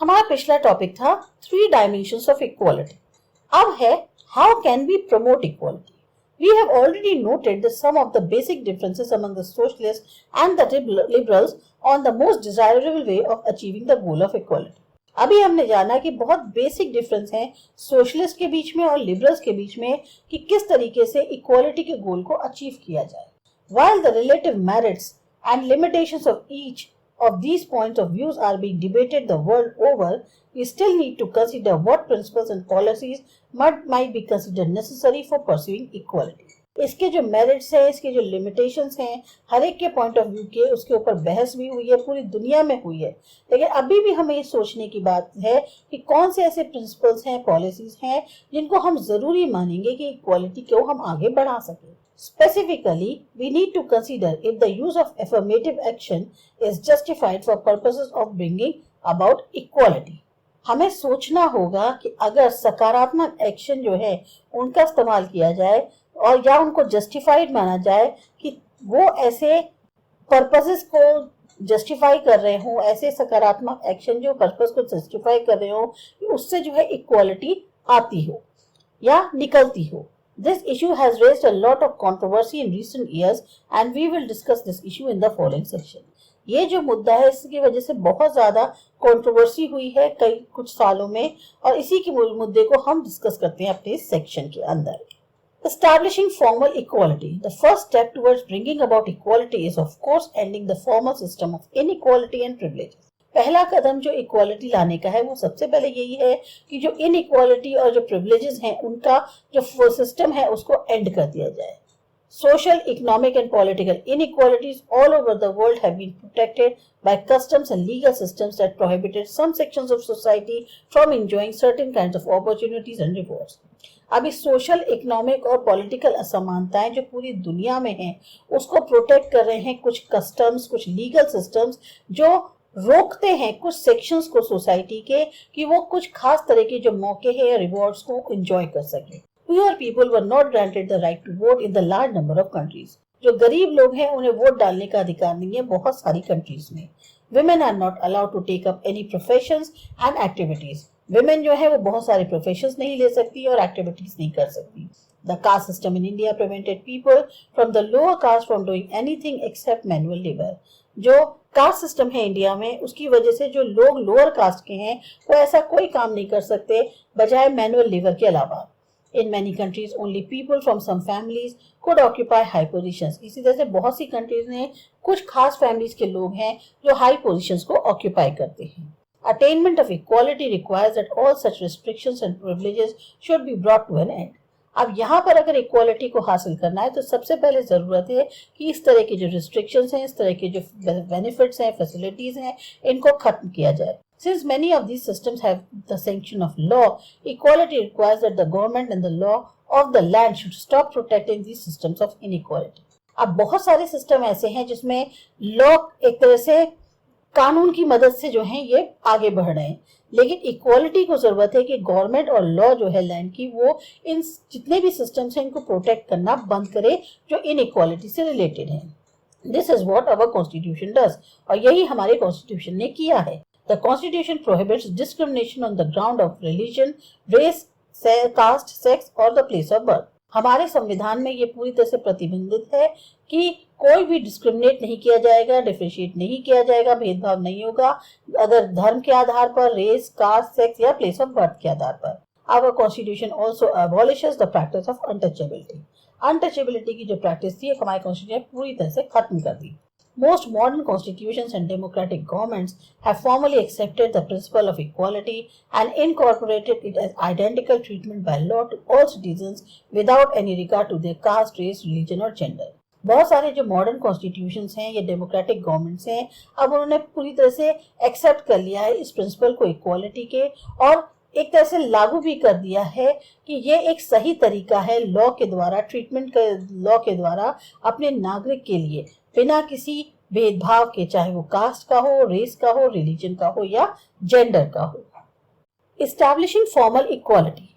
हमारा पिछला टॉपिक था 3 dimensions ऑफ इक्वालिटी। अब है how can we promote equality. We have already noted the some of the basic differences among the socialists and the liberals on the most desirable way of achieving the goal of equality. अभी हमने जाना कि बहुत basic difference हैं socialist के बीच में और liberals के बीच में कि किस तरीके से इक्वालिटी के गोल को अचीव किया जाए। While the relative merits and limitations of each of these points of views are being debated the world over, we still need to consider what principles and policies might be considered necessary for pursuing equality. इसके जो merits हैं, इसके जो limitations हैं, हर एक के point of view के उसके ऊपर बहस भी हुई है, पूरी दुनिया में हुई है। लेकिन अभी भी हमें ये सोचने की बात है कि कौन से ऐसे प्रिंसिपल्स हैं, पॉलिसीज हैं जिनको हम जरूरी मानेंगे कि इक्वालिटी को हम आगे बढ़ा सकें। Specifically, we need to consider if the use of affirmative action is justified for purposes of bringing about equality. हमें सोचना होगा कि अगर सकारात्मक एक्शन जो है उनका इस्तेमाल किया जाए और या उनको जस्टिफाइड माना जाए कि वो ऐसे पर्पसेस को जस्टिफाई कर रहे हो, ऐसे सकारात्मक एक्शन जो पर्पस को जस्टिफाई कर रहे हो कि उससे जो है इक्वालिटी आती हो या निकलती हो। This issue has raised a lot of controversy in recent years and we will discuss this issue in the following section. ये जो मुद्दा है इसकी वजह से बहुत ज़्यादा कंट्रोवर्सी हुई है कुछ सालों में और इसी के मुद्दे को हम डिस्कस करते हैं अपने इस सेक्शन के अंदर। Establishing formal equality. The first step towards bringing about equality is of course ending the formal system of inequality and privileges. पहला कदम जो इक्वालिटी लाने का है वो सबसे पहले यही है कि जो इनइक्वालिटी और जो प्रिविलेजेस हैं उनका जो सिस्टम है उसको एंड कर दिया जाए। Social, economic and political inequalities all over the world have been protected by customs and legal systems that prohibited some sections of society from enjoying certain kinds of opportunities and rewards. अभी social, economic और political असमानताएं जो पूरी दुनिया में हैं उसको protect कर रहे हैं कुछ कस्टम्स, कुछ लीगल सिस्टम्स जो रोकते हैं कुछ सेक्शंस को सोसाइटी के कि वो कुछ खास तरह के जो मौके हैं या रिवॉर्ड्स को एंजॉय कर सके। Poor people were not granted the right to vote in the large number of countries. जो गरीब लोग हैं उन्हें वोट डालने का अधिकार नहीं है बहुत सारी कंट्रीज में। Women are not allowed to take up any professions and activities. Women जो है वो बहुत सारे प्रोफेशंस नहीं ले सकती और एक्टिविटीज नहीं कर सकती। The caste system in India prevented people from the lower caste from doing anything except manual labor. जो कास्ट सिस्टम है इंडिया में उसकी वजह से जो लोग लोअर कास्ट के हैं वो ऐसा कोई काम नहीं कर सकते बजाय मैनुअल लेबर के अलावा। In many countries only people from some families could occupy high positions. इसी तरह से बहुत सी कंट्रीज में कुछ खास फैमिलीज के लोग हैं जो हाई पोजीशंस को ऑक्यूपाई करते हैं। Attainment of equality requires that all such restrictions and privileges should be brought to an end. अब यहाँ पर अगर इक्वालिटी को हासिल करना है तो सबसे पहले ज़रूरत है कि इस तरह के जो रिस्ट्रिक्शंस हैं, इस तरह के जो बेनिफिट्स हैं, फैसिलिटीज़ हैं, इनको खत्म किया जाए। Since many of these systems have the sanction of law, equality requires that the government and the law of the land should stop protecting these systems of inequality. अब बहुत सारे सिस्टम ऐसे हैं जिसमें लॉ एक तरह से कानून की मदद से जो है ये आगे बढ़ रहे हैं, लेकिन इक्वालिटी को जरूरत है कि गवर्नमेंट और लॉ जो है लैंड की वो इन जितने भी सिस्टम्स हैं इनको प्रोटेक्ट करना बंद करे जो इनइक्वालिटी से रिलेटेड है। This is what our constitution does और यही हमारे कॉन्स्टिट्यूशन ने किया है। The constitution prohibits discrimination on the ground of religion, race, caste, sex और द प्लेस ऑफ बर्थ। हमारे संविधान में ये पूरी तरह से प्रतिबंधित है कि कोई भी डिस्क्रिमिनेट नहीं किया जाएगा, डिफरेंशिएट नहीं किया जाएगा, भेदभाव नहीं होगा अगर धर्म के आधार पर, रेस, कास्ट, सेक्स या प्लेस ऑफ बर्थ के आधार पर। Our constitution also abolishes the practice of untouchability. Untouchability की जो प्रैक्टिस थी हमारे कॉन्स्टिट्यूशन ने पूरी तरह से खत्म कर दी। Most modern constitutions and democratic governments have formally accepted the principle of equality and incorporated it as identical treatment by law to all citizens without any regard to their caste, race, religion or gender. बहुत सारे जो modern constitutions हैं या democratic governments हैं अब उन्होंने पूरी तरह से एक्सेप्ट कर लिया है इस प्रिंसिपल को इक्वालिटी के और एक तरह से लागू भी कर दिया है कि ये एक सही तरीका है लॉ के द्वारा ट्रीटमेंट का, लॉ के द्वारा अपने नागरिक के लिए बिना किसी भेदभाव के, चाहे वो कास्ट का हो, रेस का हो, रिलीजन का हो या जेंडर का हो। Establishing formal equality.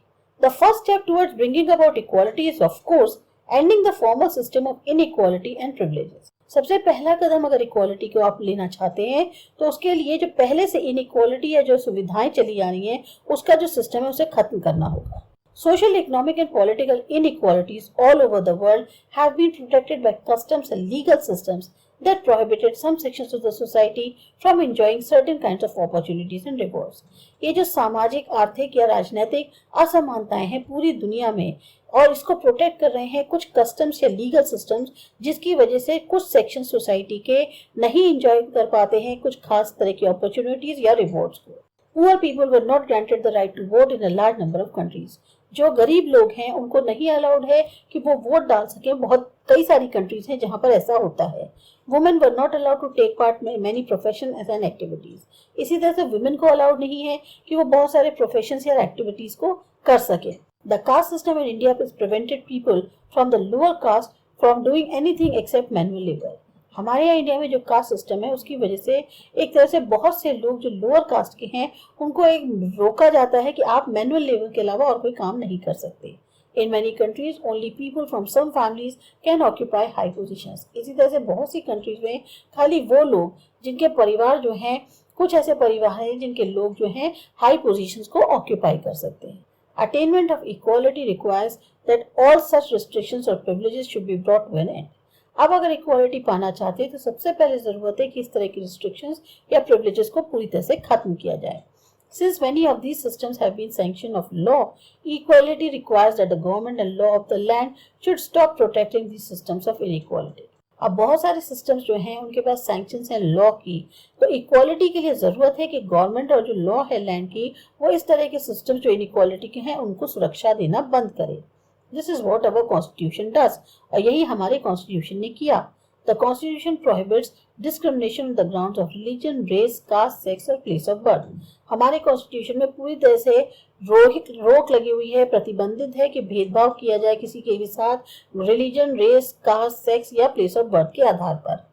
The first step towards bringing about equality is of course ending the formal system of inequality and privileges. सबसे पहला कदम अगर इक्वालिटी को आप लेना चाहते हैं तो उसके लिए जो पहले से इनइक्वालिटी या जो सुविधाएं चली आ रही हैं उसका जो सिस्टम है उसे खत्म करना होगा. Social, economic and political inequalities all over the world have been protected by customs and legal systems that prohibited some sections of the society from enjoying certain kinds of opportunities and rewards. ये जो सामाजिक, आर्थिक या राजनीतिक असमानताएं हैं पूरी दुनिया में और इसको प्रोटेक्ट कर रहे हैं कुछ कस्टम्स या लीगल सिस्टम्स जिसकी वजह से कुछ सेक्शन सोसाइटी के नहीं इंजॉय कर पाते हैं कुछ खास तरह की अपॉर्चुनिटीज या रिवॉर्ड्स को. Poor people were not granted the right to vote in a large number of countries. जो गरीब लोग हैं उनको नहीं अलाउड है कि वो वोट डाल सकें. बहुत कई सारी कंट्रीज हैं जहां पर ऐसा होता है. Women were not allowed to take part में मैनी प्रोफेशन एंड एक्टिविटीज. इसी तरह से वुमेन को अलाउड नहीं है कि वो बहुत सारे प्रोफेशन या एक्टिविटीज को कर सके. The caste system in India has prevented people from the lower caste from doing anything except manual labor. हमारे यहाँ इंडिया में जो कास्ट सिस्टम है उसकी वजह से एक तरह से बहुत से लोग जो लोअर कास्ट के हैं उनको एक रोका जाता है कि आप मैनुअल लेबर के अलावा और कोई काम नहीं कर सकते. In many countries only people from some families can occupy high positions. इसी तरह से बहुत सी कंट्रीज में खाली वो लोग जिनके परिवार जो हैं कुछ ऐसे परिवार हैं जिनके लोग जो हैं हाई पोजीशंस को ऑक्यूपाई कर सकते हैं. Attainment of equality requires that all such restrictions और privileges should be brought to an end. अब अगर इक्वालिटी पाना चाहते हैं तो सबसे पहले जरूरत है कि इस तरह की रिस्ट्रिक्शंस या प्रिविलेजेस को पूरी तरह से खत्म किया जाए. Since many of these systems have been sanctioned of law, equality requires that the government and law of the land should stop protecting these systems of inequality. अब बहुत सारे सिस्टम्स जो हैं उनके पास सैंक्शंस हैं लॉ की, तो इक्वालिटी के लिए जरूरत है कि गवर्नमेंट और जो लॉ है लैंड की वो इस तरह के सिस्टम्स जो इनइक्वालिटी के हैं उनको सुरक्षा देना बंद करे. This is what our constitution does. और यही हमारे कॉन्स्टिट्यूशन ने किया. The constitution prohibits discrimination on the grounds of religion, race, caste, sex और place of birth. हमारे कॉन्स्टिट्यूशन में पूरी तरह से रोक लगी हुई है, प्रतिबंधित है कि भेदभाव किया जाए किसी के भी साथ रिलीजन, रेस, कास्ट, सेक्स या प्लेस ऑफ बर्थ के आधार पर.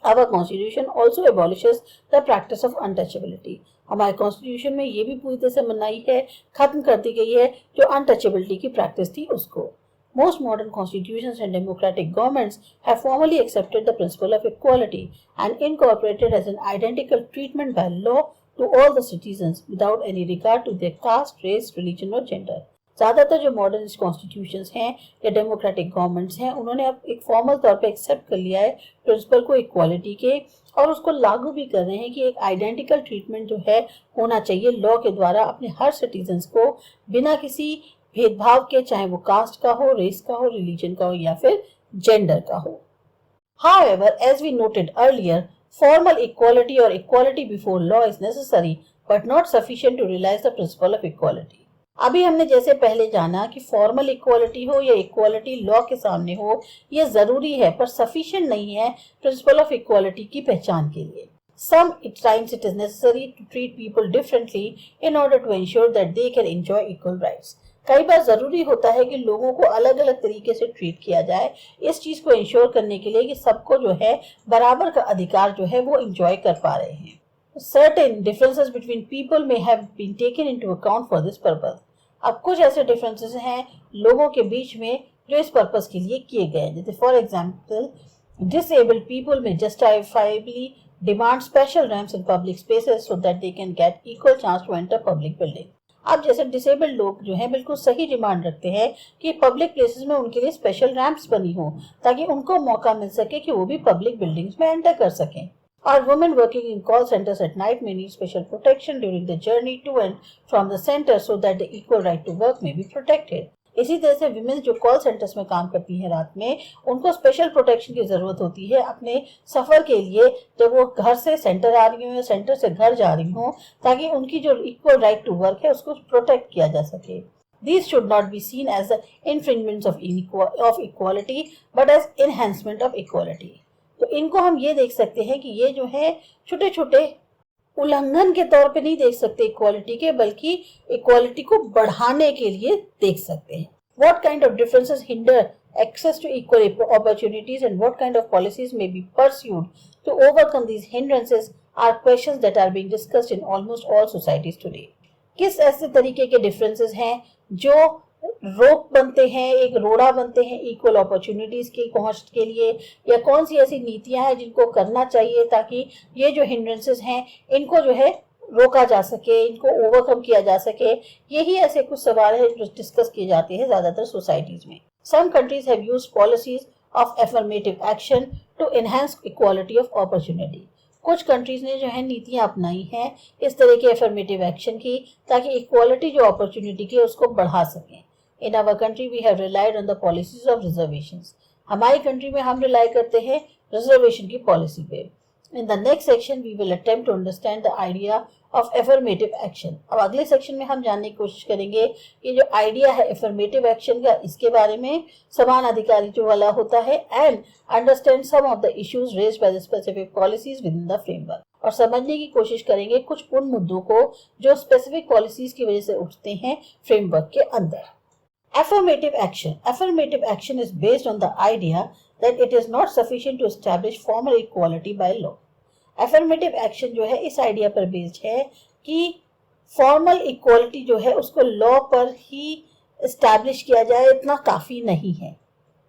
Our constitution also abolishes the practice of untouchability. हमारे कॉन्स्टिट्यूशन में ये भी पूरी तरह से मनाही है, खत्म कर दी गई है जो अनटचेबिलिटी की प्रैक्टिस थी उसको. Most modern constitutions and democratic governments have formally accepted the principle of equality and incorporated as an identical treatment by law to all the citizens without any regard to their caste, race, religion or gender. ज़्यादातर जो modern constitutions हैं या democratic governments हैं उन्होंने अब एक formal तौर पे एक्सेप्ट कर लिया है प्रिंसिपल को इक्वालिटी के और उसको लागू भी कर रहे हैं कि एक आइडेंटिकल ट्रीटमेंट जो है होना चाहिए लॉ के द्वारा अपने हर सिटीजन्स को बिना किसी भेदभाव के, चाहे वो कास्ट का हो, रेस का हो, रिलीजन का हो या फिर जेंडर का हो. However, as we noted earlier, formal equality or equality before law is necessary but not sufficient to realize the principle of equality. अभी हमने जैसे पहले जाना कि फॉर्मल इक्वालिटी हो या इक्वालिटी लॉ के सामने हो ये जरूरी है पर सफिशिएंट नहीं है प्रिंसिपल ऑफ इक्वालिटी की पहचान के लिए. Some times it is necessary to treat people differently in order to ensure that they can enjoy equal rights. कई बार जरूरी होता है कि लोगों को अलग अलग तरीके से ट्रीट किया जाए इस चीज को इंश्योर करने के लिए कि सबको जो है बराबर का अधिकार जो है वो इंजॉय कर पा रहे हैं. Certain differences between people may have been taken into account for this purpose. अब कुछ ऐसे डिफरेंसेस हैं लोगों के बीच में जो इस पर्पस के लिए किए गए हैं. जैसे for example disabled people may justifiably demand special ramps in public spaces so that they can get equal chance to enter public building. अब जैसे डिसेबल्ड लोग जो हैं बिल्कुल सही डिमांड रखते हैं कि पब्लिक प्लेसेस में उनके लिए स्पेशल रैम्प्स बनी हो ताकि उनको मौका मिल सके कि वो भी पब्लिक बिल्डिंग्स में एंटर कर सकें. Or women working in call centers at night may need special protection during the journey to and from the center so that the equal right to work may be protected. इसी तरह से women जो call centres में काम करती हैं रात में उनको स्पेशल प्रोटेक्शन की जरूरत होती है अपने सफर के लिए जब वो घर से सेंटर आ रही हो या सेंटर से घर जा रही हो ताकि उनकी जो इक्वल राइट टू वर्क है उसको प्रोटेक्ट किया जा सके. These should not be seen as the infringements of equality but as enhancement of equality. तो इनको हम ये देख सकते हैं कि ये जो है छोटे छोटे उल्लंघन के तौर पे नहीं देख सकते इक्वालिटी के बल्कि इक्वालिटी को बढ़ाने के लिए देख सकते हैं. What kind of differences hinder access to equal opportunities and what kind of policies may be pursued to overcome these hindrances are questions that are being discussed in almost all societies today. किस ऐसे तरीके के differences हैं जो रोक बनते हैं, एक रोड़ा बनते हैं इक्वल अपॉर्चुनिटीज की पहुंच के लिए, या कौन सी ऐसी नीतियां हैं जिनको करना चाहिए ताकि ये जो हिंड्रेंसेस हैं इनको जो है रोका जा सके, इनको ओवरकम किया जा सके। यही ऐसे कुछ सवाल है जो डिस्कस किए जाते हैं ज्यादातर सोसाइटीज में। Some countries have used policies of affirmative action to enhance equality of opportunity. कुछ कंट्रीज ने जो है नीतियां अपनाई हैं इस तरह के एफर्मेटिव एक्शन की ताकि इक्वालिटी जो अपॉर्चुनिटी की उसको बढ़ा सकें। In our country we have relied on the policies of reservations. हमारी कंट्री में हम रिलाई करते हैं रिजर्वेशन की पॉलिसी पे। In the next section, we will attempt to understand the idea of affirmative action. अब अगले सेक्शन में हम जानने की कोशिश करेंगे कि जो आइडिया है affirmative action का, इसके बारे में समान अधिकारी जो वाला होता है, and understand some of the issues raised by the specific policies within the framework. और समझने की कोशिश करेंगे कुछ उन मुद्दों को जो स्पेसिफिक पॉलिसीज की वजह से उठते हैं फ्रेमवर्क के अंदर। Affirmative action. Affirmative action is based on the idea that it is not sufficient to establish formal equality by law. Affirmative action जो है इस आइडिया पर बेस्ड है कि फॉर्मल इक्वालिटी जो है उसको लॉ पर ही एस्टैब्लिश किया जाए इतना काफ़ी नहीं है।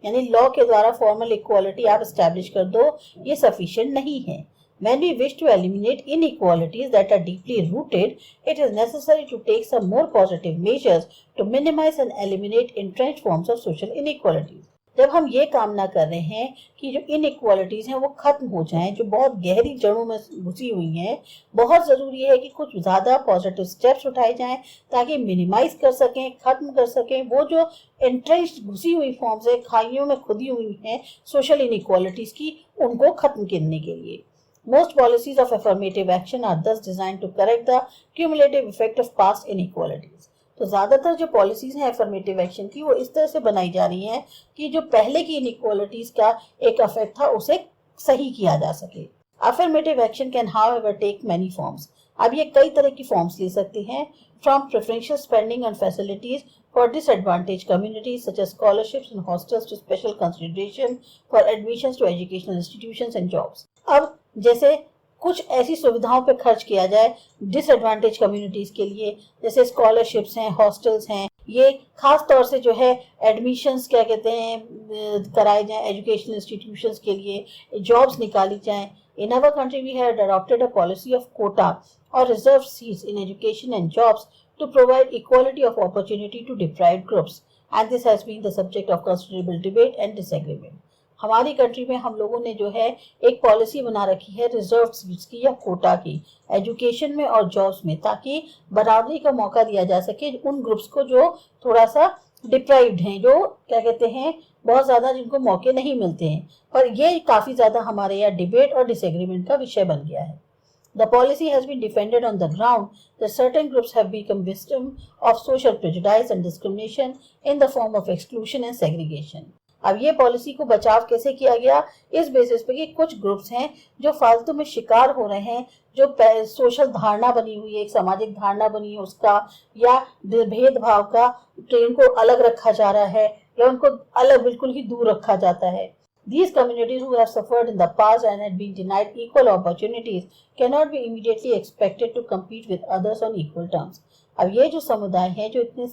यानी लॉ के द्वारा फॉर्मल इक्वालिटी आप एस्टैब्लिश कर दो, ये सफिशिएंट नहीं है। When we wish to eliminate inequalities that are deeply rooted, it is necessary to take some more positive measures to minimize and eliminate entrenched forms of social inequalities. जब हम ये कामना कर रहे हैं कि जो इनइक्वालिटीज हैं वो खत्म हो जाएं, जो बहुत गहरी जड़ों में घुसी हुई हैं, बहुत ज़रूरी है कि कुछ ज़्यादा पॉजिटिव स्टेप्स उठाए जाएं ताकि मिनिमाइज कर सकें, खत्म कर सकें वो जो एंट्रेंच्ड घुसी हुई फॉर्म्स है, खाइयों में खुदी हुई हैं सोशल इनइक्वालिटीज़ की, उनको खत्म करने के लिए। Most policies of affirmative action are thus designed to correct the cumulative effect of past inequalities. तो ज़्यादातर जो पॉलिसीज हैं affirmative action की वो इस तरह से बनाई जा रही हैं कि जो पहले की inequalities का एक इफेक्ट था उसे सही किया जा सके। Affirmative action can however take many forms. अब ये कई तरह की फॉर्म्स ले सकती हैं, from preferential spending on facilities for disadvantaged communities such as scholarships and hostels to special consideration for admissions to educational institutions and jobs. अब जैसे कुछ ऐसी सुविधाओं पे खर्च किया जाए डिसएडवांटेज कम्युनिटीज के लिए, जैसे स्कॉलरशिप्स हैं, हॉस्टल्स हैं, ये खास तौर से जो है एडमिशंस क्या कहते हैं कराए जाएं एजुकेशनल इंस्टीट्यूशंस के लिए, जॉब्स निकाली जाएं। In our country we have adopted a policy of quota और reserve seats in education and jobs to provide equality of opportunity to deprived groups, and this has been the subject of considerable debate and disagreement. हमारी country में हम लोगों ने जो है एक policy बना रखी है रिजर्व सीट्स की या कोटा की एजुकेशन में और जॉब्स में, ताकि बराबरी का मौका दिया जा सके उन ग्रुप्स को जो थोड़ा सा डिप्राइव्ड हैं, जो क्या कहते हैं बहुत ज़्यादा जिनको मौके नहीं मिलते हैं। पर ये काफ़ी ज़्यादा हमारे यहाँ डिबेट और डिसएग्रीमेंट का विषय बन गया है। The policy has been defended on the ground that certain groups have become victim of social prejudice and discrimination in the form of exclusion and segregation. अब ये पॉलिसी को बचाव कैसे किया गया, इस बेसिस पे कि कुछ ग्रुप्स हैं जो फालतू में शिकार हो रहे हैं, जो सोशल धारणा बनी हुई है, एक सामाजिक धारणा बनी है उसका, या भेदभाव का, तो इनको अलग रखा जा रहा है या उनको अलग बिल्कुल ही दूर रखा जाता है। These communities who have suffered in the past and had been denied equal opportunities cannot be immediately expected to compete with others on equal terms. अब ये जो समुदाय है जो इतने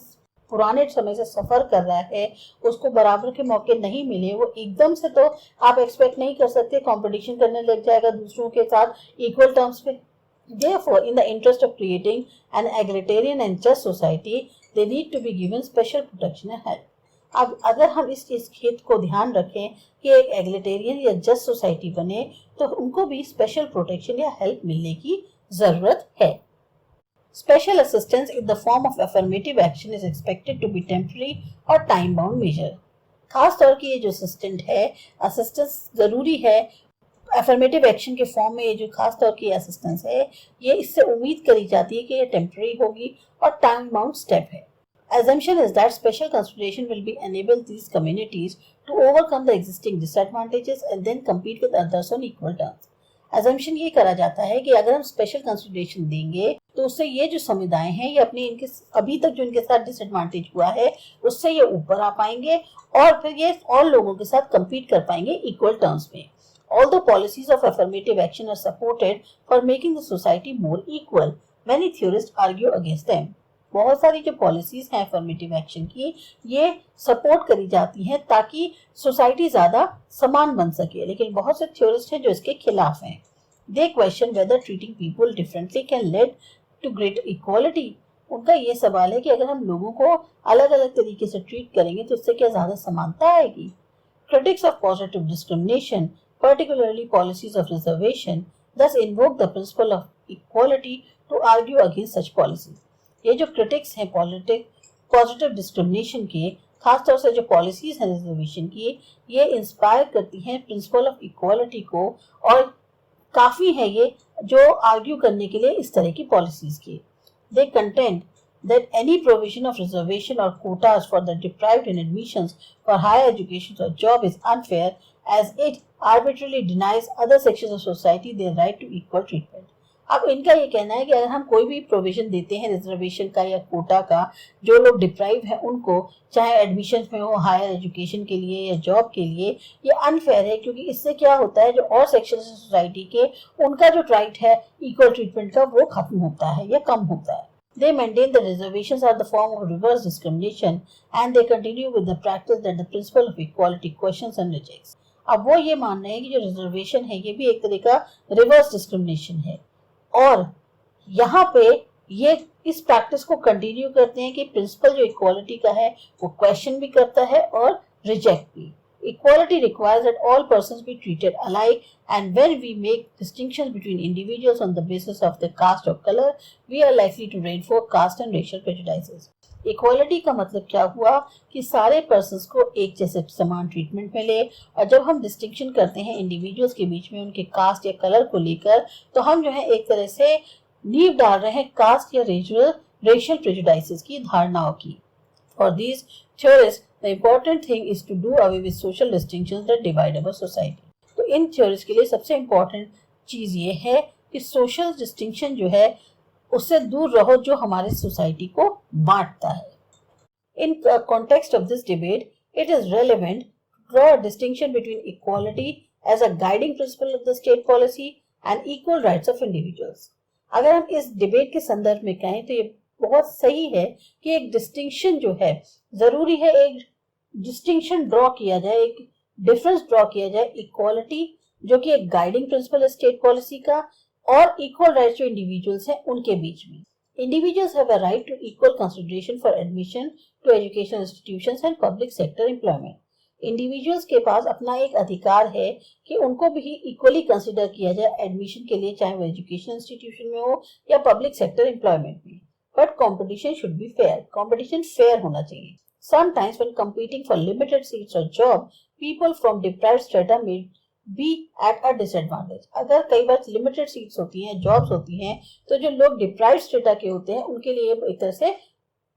पुराने समय से सफर कर रहा है, उसको बराबर के मौके नहीं मिले, वो एकदम से तो आप एक्सपेक्ट नहीं कर सकते कंपटीशन करने लग जाएगा दूसरों के साथ इक्वल टर्म्स पे। Therefore, in the interest of creating an egalitarian and just society, they need to be given special protection and help. अब अगर हम इस खेत को ध्यान रखें कि एक एग्लिटेरियन या जस्ट सोसाइटी बने, तो उनको भी स्पेशल प्रोटेक्शन या हेल्प मिलने की जरूरत है। Special assistance in the form of affirmative action is expected to be temporary और टाइम बाउंड मेजर। खास तौर की ये जो असिस्टेंस जरूरी है अफर्मेटिव एक्शन के फॉर्म में, ये जो खास तौर की असिस्टेंस है ये इससे उम्मीद करी जाती है कि ये टेम्पररी होगी और टाइम बाउंड स्टेप है। Assumption is that special consideration will be enable these communities to overcome the existing disadvantages and then compete with others on equal terms. Assumption ये करा जाता है कि अगर हम स्पेशल कंसिडरेशन देंगे तो उससे ये जो समुदाय हैं ये अपने इनके अभी तक जो इनके साथ डिसएडवांटेज हुआ है उससे ये ऊपर आ पाएंगे और फिर ये और लोगों के साथ compete कर पाएंगे इक्वल टर्म्स में। Although policies of affirmative action are supported for making the society more equal, many theorists argue against them. बहुत सारी जो पॉलिसीज हैं अफर्मेटिव एक्शन की, ये सपोर्ट करी जाती हैं ताकि सोसाइटी ज़्यादा समान बन सके, लेकिन बहुत से थ्योरिस्ट हैं जो इसके खिलाफ हैं। They question whether treating people differently can lead to great equality. उनका ये सवाल है कि अगर हम लोगों को अलग अलग तरीके से ट्रीट करेंगे तो इससे क्या ज़्यादा समानता आएगी। Critics of positive discrimination, particularly policies of reservation, thus invoke the principle of equality to argue against such policies. ये जो critics हैं positive discrimination के, खासतौर से जो policies हैं reservation की, ये इंस्पायर करती हैं principle of equality को, और काफ़ी है ये जो आर्ग्यू करने के लिए इस तरह की policies की। They contend that any provision of reservation or quotas for the deprived in admissions for higher education or job is unfair, as it arbitrarily denies other sections of society their right to equal treatment. अब इनका ये कहना है कि अगर हम कोई भी प्रोविजन देते हैं रिजर्वेशन का या कोटा का, जो लोग डिप्राइव हैं उनको, चाहे एडमिशन में हो, हायर एजुकेशन के लिए या जॉब के लिए, ये अनफेयर है, क्योंकि इससे क्या होता है जो और सेक्शन सोसाइटी के उनका जो राइट है इक्वल ट्रीटमेंट का वो खत्म होता है या कम होता है। They maintain the reservations are the form of reverse discrimination and they continue with the practice that the principle of equality questions and rejects. अब वो ये मान रहे हैं कि जो रिजर्वेशन है ये भी एक तरह का रिवर्स डिस्क्रिमिनेशन है, और यहाँ पे ये इस प्रैक्टिस को कंटिन्यू करते हैं कि प्रिंसिपल जो इक्वालिटी का है वो क्वेश्चन भी करता है और रिजेक्ट भी। Equality requires that all persons be treated alike, and when we make distinctions between individuals on the basis of their caste or color, we are likely to reinforce caste and racial prejudices. Equality का मतलब क्या हुआ कि सारे persons को एक जैसे समान ट्रीटमेंट मिले, और जब हम डिस्टिंक्शन करते हैं इंडिविजुअल्स के बीच में उनके कास्ट या कलर को लेकर, तो हम जो है एक तरह से नींव डाल रहे हैं कास्ट या रेशियल प्रेजुडाइसेस की धारणाओं की। For these theorists, the important thing is to do away with social distinctions that divide our society. तो इन theories के लिए सबसे important चीज़ ये है कि social distinction जो है उससे दूर रहो जो हमारे सोसाइटी को बांटता है। In the context of this debate, it is relevant to draw a distinction between equality as a guiding principle of the state policy and equal rights of individuals. अगर हम इस डिबेट के संदर्भ में कहें तो ये बहुत सही है कि एक डिस्टिंक्शन जो है जरूरी है, एक डिस्टिंक्शन ड्रॉ किया जाए, एक डिफरेंस ड्रॉ किया जाए इक्वालिटी जो कि एक गाइडिंग प्रिंसिपल है स्टेट पॉलिसी का, और इक्वल राइट्स जो इंडिविजुअल्स हैं उनके बीच में। Individuals have a right to equal consideration for admission to education institutions and public sector employment. Individuals के पास अपना एक अधिकार है कि उनको भी इक्वली कंसिडर किया जाए एडमिशन के लिए, चाहे वो एजुकेशन इंस्टीट्यूशन में हो या पब्लिक सेक्टर एम्प्लॉयमेंट में। But competition should be fair. Competition fair होना चाहिए. Sometimes when competing for limited seats or job, people from deprived strata may be at a disadvantage. अगर कई बार limited seats होती हैं, jobs होती हैं, तो जो लोग deprived strata के होते हैं उनके लिए एक तरह से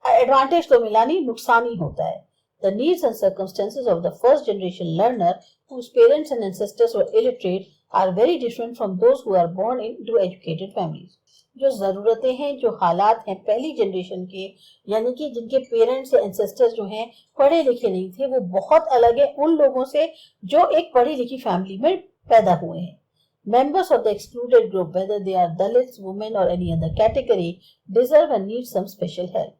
advantage तो मिला नहीं, नुकसान ही होता है। The needs and circumstances of the first generation learner whose parents and ancestors were illiterate are very different from those who are born into educated families. जो ज़रूरतें हैं, जो हालात हैं पहली जनरेशन के, यानी कि जिनके पेरेंट्स या एंसेस्टर्स जो हैं पढ़े लिखे नहीं थे, वो बहुत अलग है उन लोगों से जो एक पढ़ी लिखी फैमिली में पैदा हुए हैं। Members of the excluded group, whether they are Dalits, women or any other category, deserve and need some special help.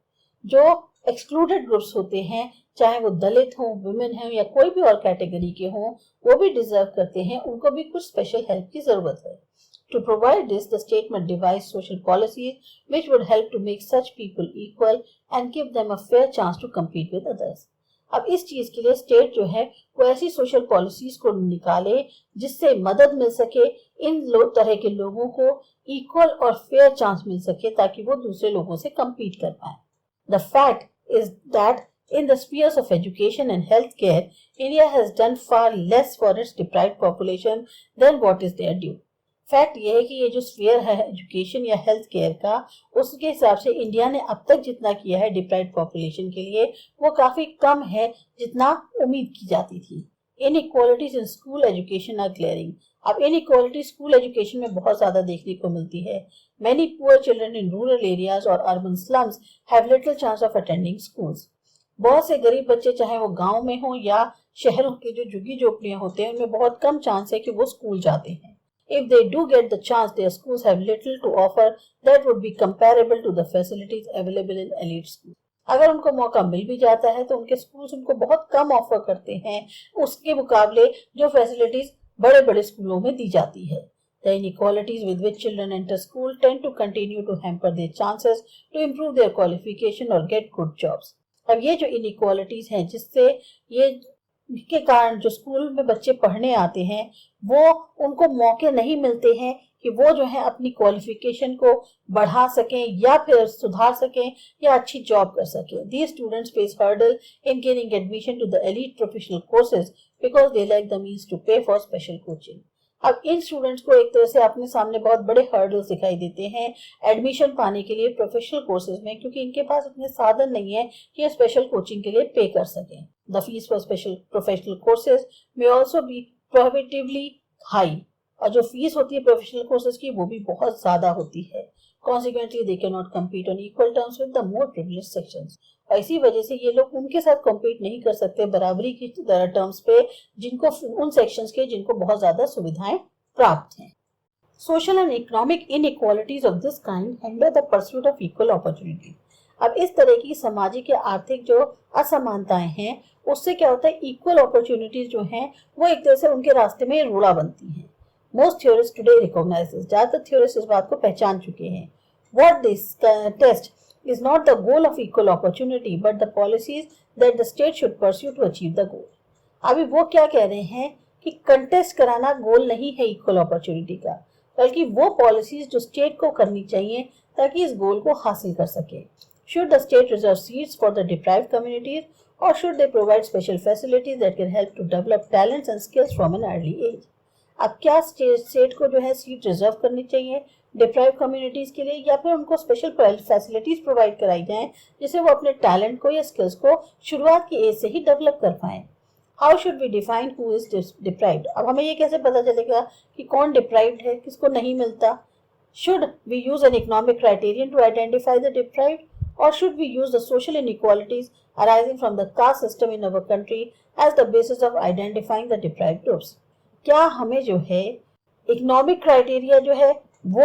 जो एक्सक्लूडेड ग्रुप्स होते हैं, चाहे वो दलित हों, वुमेन हैं या कोई भी और कैटेगरी के हों, वो भी डिजर्व करते हैं, उनको भी कुछ स्पेशल हेल्प की जरूरत है। To provide this, the state must devise social policies which would help to make such people equal and give them a fair chance to compete with others. अब इस चीज के लिए स्टेट जो है वो ऐसी सोशल पॉलिसीज को निकाले जिससे मदद मिल सके, इन तरह के लोगों को इक्वल और फेयर चांस मिल सके ताकि वो दूसरे लोगों से compete कर पाए। The fact is that in the spheres of education and healthcare, India has done far less for its deprived population than what is their due. Fact ये है कि ये जो स्फीयर है एजुकेशन या हेल्थ केयर का, उसके हिसाब से इंडिया ने अब तक जितना किया है डिप्राइव्ड पॉपुलेशन के लिए वो काफी कम है जितना उम्मीद की जाती थी। Inequalities in school education are glaring. अब इनइक्वालिटी स्कूल एजुकेशन में बहुत ज्यादा देखने को मिलती है। Many poor children in rural areas और urban slums have little chance of attending schools. बहुत से गरीब बच्चे चाहे वो गाँव में हो या शहरों के जो झुग्गी झोपड़ियां होते हैं उनमें बहुत कम चांस है कि वो स्कूल जाते हैं। If they do get the chance, their schools have little to offer that would be comparable to the facilities available in elite schools. अगर उनको मौका मिल भी जाता है तो उनके स्कूल्स उनको बहुत कम ऑफर करते हैं उसके मुकाबले जो फैसिलिटीज बड़े बड़े स्कूलों में दी जाती है. The inequalities with which children enter school tend to continue to hamper their chances to improve their qualification or get good jobs. अब ये जो inequalities हैं जिससे ये के कारण जो स्कूल में बच्चे पढ़ने आते हैं वो उनको मौके नहीं मिलते हैं कि वो जो है अपनी क्वालिफिकेशन को बढ़ा सकें या फिर सुधार सकें या अच्छी जॉब कर सकें. These students face hurdle in gaining admission to the elite professional courses because they lack the means to pay for special coaching. अब इन स्टूडेंट्स को एक तरह से अपने सामने बहुत बड़े हर्डल्स दिखाई देते हैं एडमिशन पाने के लिए प्रोफेशनल कोर्सेज में क्योंकि इनके पास इतने साधन नहीं है कि ये स्पेशल कोचिंग के लिए पे कर सकें. The fees for special professional courses में ऑल्सो बी प्रोहिबिटिवली हाई और जो फीस होती है प्रोफेशनल कोर्सेज की वो भी बहुत ज्यादा होती है. Consequently, they cannot compete on equal terms with the more privileged sections. और इसी वजह से ये लोग उनके साथ कॉम्पीट नहीं कर सकते बराबरी की टर्म्स पे जिनको उन सेक्शंस के जिनको बहुत ज्यादा सुविधाएं प्राप्त हैं. Social and economic inequalities of this kind hinder the pursuit of equal opportunity. अब इस तरह की सामाजिक या आर्थिक जो असमानताएं हैं उससे क्या होता है इक्वल अपॉर्चुनिटीज जो हैं वो एक तरह से उनके रास्ते में रोड़ा बनती हैं. Most theorists today recognize this. ज़्यादातर theorists इस बात को पहचान चुके हैं. What this test is not the goal of equal opportunity, but the policies that the state should pursue to achieve the goal. अभी वो क्या कह रहे हैं कि कंटेस्ट कराना गोल नहीं है इक्वल अपॉर्चुनिटी का, बल्कि वो पॉलिसीज जो स्टेट को करनी चाहिए ताकि इस गोल को हासिल कर सके. Should the state reserve seats for the deprived communities, or should they provide special facilities that can help to develop talents and skills from an early age? अब क्या स्टेट को जो है सीट रिजर्व करनी चाहिए डिप्राइव कम्युनिटीज के लिए या फिर उनको स्पेशल फैसिलिटीज प्रोवाइड कराई जाएं जिससे वो अपने टैलेंट को या स्किल्स को शुरुआत की एज से ही डेवलप कर पाएं. How should we define who is deprived. अब हमें ये कैसे पता चलेगा कि कौन डिप्राइव्ड है किसको नहीं मिलता. Should we use an economic criterion to identify the deprived और should we use the social inequalities arising from the caste system in our country as the basis of identifying the deprived groups. क्या हमें जो है economic criteria जो है वो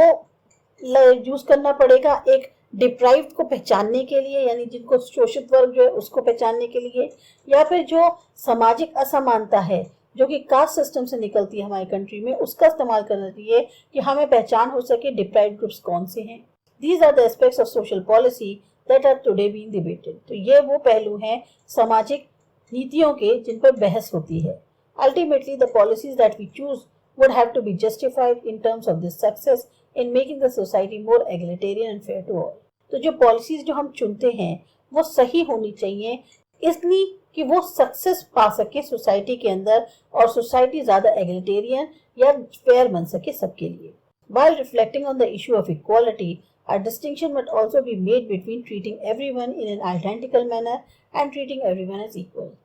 use करना पड़ेगा एक डिप्राइव्ड को पहचानने के लिए यानी जिनको शोषित वर्ग जो है उसको पहचानने के लिए या फिर जो सामाजिक असमानता है जो कि कास्ट सिस्टम से निकलती है हमारी कंट्री में उसका इस्तेमाल करना चाहिए कि हमें पहचान हो सके डिप्राइव्ड ग्रुप्स कौन से हैं. These are the aspects of social policy that are today being debated. तो ये वो पहलू हैं सामाजिक नीतियों के जिन पर बहस होती है. Ultimately, the policies that we choose would have to be justified in terms of this success in making the society more egalitarian and fair to all. तो जो पॉलिसीज जो हम चुनते हैं वो सही होनी चाहिए इसलिए कि वो सक्सेस पा सके सोसाइटी के अंदर और सोसाइटी ज्यादा एग्लिटेरियन या फेयर बन सके सबके लिए. While reflecting on the issue of equality, a distinction must also be made between treating everyone in an identical manner and treating everyone as equal.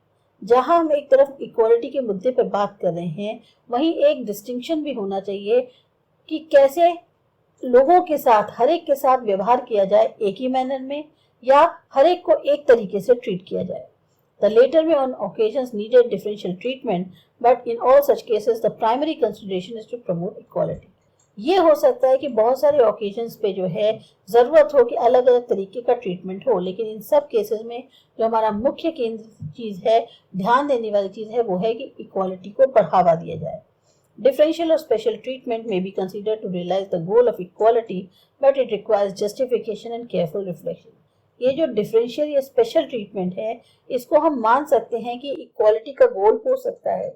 जहां हम एक तरफ इक्वालिटी के मुद्दे पर बात कर रहे हैं वहीं एक डिस्टिंक्शन भी होना चाहिए कि कैसे लोगों के साथ हर एक के साथ व्यवहार किया जाए एक ही मैनर में या हर एक को एक तरीके से ट्रीट किया जाए. द लेटर में on occasions needed differential treatment but in all such cases the primary consideration is to promote equality. ये हो सकता है कि बहुत सारे ओकेजन्स पे जो है ज़रूरत हो कि अलग अलग तरीके का ट्रीटमेंट हो लेकिन इन सब केसेस में जो हमारा मुख्य केंद्र चीज़ है ध्यान देने वाली चीज़ है वो है कि इक्वालिटी को बढ़ावा दिया जाए. डिफरेंशियल और स्पेशल ट्रीटमेंट में be consider to realize the goal of equality but it requires justification and careful reflection. ये जो डिफरेंशियल या स्पेशल ट्रीटमेंट है इसको हम मान सकते हैं कि इक्वालिटी का गोल हो सकता है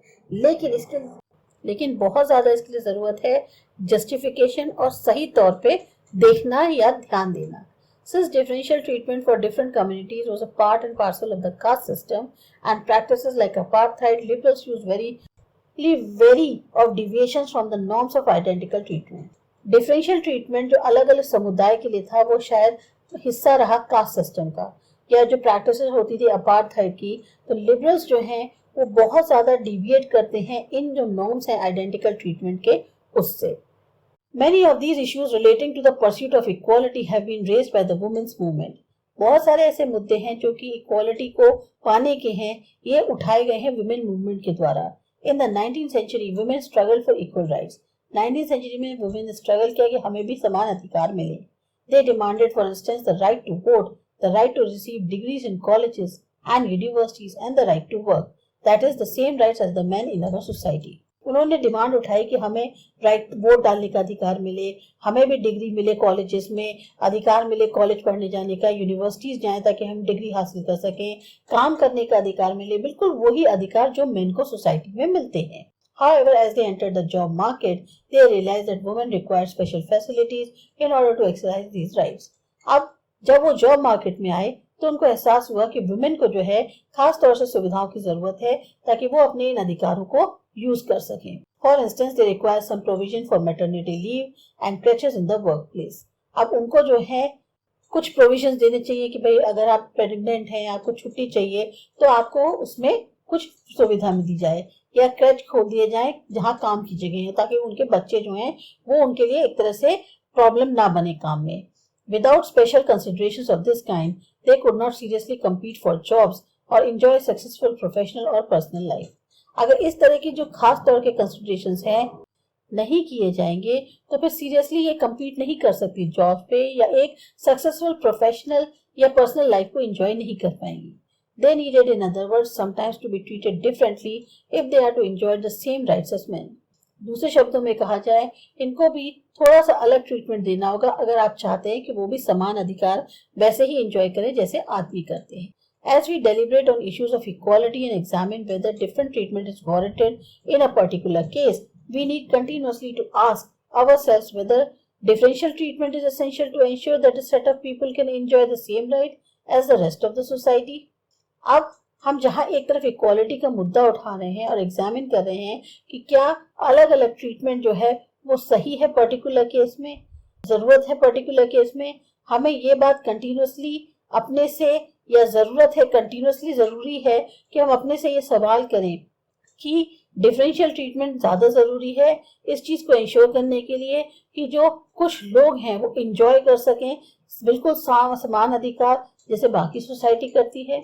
लेकिन बहुत ज्यादा इसके लिए जरूरत है जस्टिफिकेशन और सही तौर पे देखना या ध्यान देना. Since differential treatment for different communities was a part and parcel of the caste system and practices like apartheid, liberals use very of deviations from the norms of identical treatment. Differential treatment जो अलग अलग समुदाय के लिए था वो शायद हिस्सा रहा कास्ट सिस्टम का या जो प्रैक्टिसेस होती थी अपार्थाइड की तो लिबरल्स जो हैं वो बहुत ज़्यादा डिविएट करते हैं इन जो नॉर्म्स हैं आइडेंटिकल ट्रीटमेंट के उससे. Many of these issues relating to the pursuit of equality have been raised by the women's movement. बहुत सारे ऐसे मुद्दे हैं जो कि इक्वालिटी को पाने के हैं ये उठाए गए हैं women movement के द्वारा. In the 19th century, women struggled for equal rights. 19th century में वुमेन ने स्ट्रगल किया कि हमें भी समान अधिकार मिले. They demanded, for instance, the right to vote, the right to receive degrees in colleges and universities, and the right to work. That is the same rights as the men in our society. उन्होंने demand उठाई कि हमें right vote डालने का अधिकार मिले, हमें भी डिग्री मिले कॉलेजेस में, अधिकार मिले कॉलेज पढ़ने जाने का, यूनिवर्सिटीज जाएं ताकि हम डिग्री हासिल कर सकें, काम करने का अधिकार मिले, बिल्कुल वही अधिकार जो मेन को सोसाइटी में मिलते हैं. However, as they entered the job market, they realized that women required special facilities in order to exercise these rights. अब जब वो जॉब मार्केट में आए तो उनको एहसास हुआ कि वुमेन को जो है खास तौर से सुविधाओं की जरूरत है ताकि वो अपने इन अधिकारों को यूज कर सकें. For instance they require some provision for maternity leave and creches in the work place. अब उनको जो है कुछ प्रोविजन देने चाहिए कि भाई अगर आप प्रेग्नेंट हैं, आपको छुट्टी चाहिए तो आपको उसमें कुछ सुविधा मिली जाए या क्रच खोल दिए जाए जहां काम की जगह है ताकि उनके बच्चे जो हैं वो उनके लिए एक तरह से प्रॉब्लम ना बने काम में. Without special considerations of this kind, they could not seriously compete for jobs or enjoy successful professional or personal life. अगर इस तरह की जो खास तौर के कंसिडरेशंस हैं नहीं किए जाएंगे तो फिर सीरियसली ये compete नहीं कर सकती जॉब पे या एक सक्सेसफुल प्रोफेशनल या पर्सनल लाइफ को एंजॉय नहीं कर पाएंगी. They needed, in other words, sometimes to be treated differently if they are to enjoy the same rights as men. दूसरे शब्दों में कहा जाए इनको भी थोड़ा सा अलग ट्रीटमेंट देना होगा अगर आप चाहते हैं कि वो भी समान अधिकार वैसे ही एंजॉय करें जैसे आदमी करते हैं. As we deliberate on issues of equality and examine whether different treatment is warranted in a particular case, we need continuously to ask ourselves whether differential treatment is essential to ensure that a set of people can enjoy the same right as the rest of the society. अब हम जहां एक तरफ equality का मुद्दा उठा रहे हैं और एग्जामिन कर रहे हैं कि क्या अलग अलग ट्रीटमेंट जो है वो सही है पर्टिकुलर केस में, जरूरत है पर्टिकुलर केस में, हमें ये बात कंटिन्यूसली अपने से या जरूरत है कंटिन्यूसली जरूरी है कि हम अपने से ये सवाल करें कि डिफरेंशियल ट्रीटमेंट ज्यादा जरूरी है इस चीज को इंश्योर करने के लिए कि जो कुछ लोग हैं वो इंजॉय कर सकें बिल्कुल समान अधिकार जैसे बाकी सोसाइटी करती है.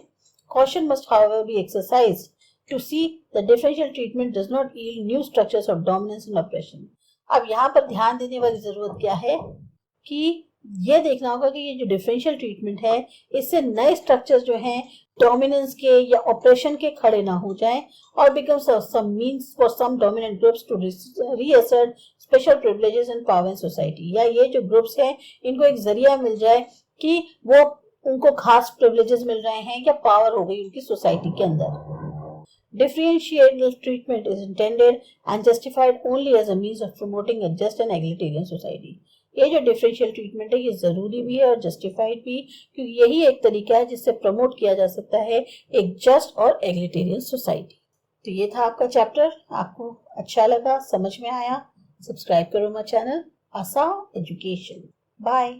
Caution must, however, be exercised to see that differential treatment does not yield new structures of dominance and oppression. अब यहाँ पर ध्यान देने वाली जरूरत क्या है कि ये देखना होगा कि ये जो डिफरेंशियल ट्रीटमेंट है इससे नए स्ट्रक्चर्स जो हैं डोमिनेंस के या ऑपरेशन के खड़े ना हो जाएं और become some means for some dominant groups to reassert special privileges and power in society. या ये जो ग्रुप्स हैं इनको एक जरिया मिल जाए कि वो उनको खास प्रिविलेजेस मिल रहे हैं या पावर हो गई उनकी सोसाइटी के अंदर. Differential treatment is intended and justified only as a means of promoting a just and egalitarian society. ये जो डिफरेंशियल ट्रीटमेंट है ये जरूरी भी है और जस्टिफाइड भी क्योंकि यही एक तरीका है जिससे प्रमोट किया जा सकता है एक जस्ट और एग्लिटेरियन सोसाइटी. तो ये था आपका चैप्टर. आपको अच्छा लगा, समझ में आया? सब्सक्राइब करो मेरा चैनल आसा एजुकेशन. बाय.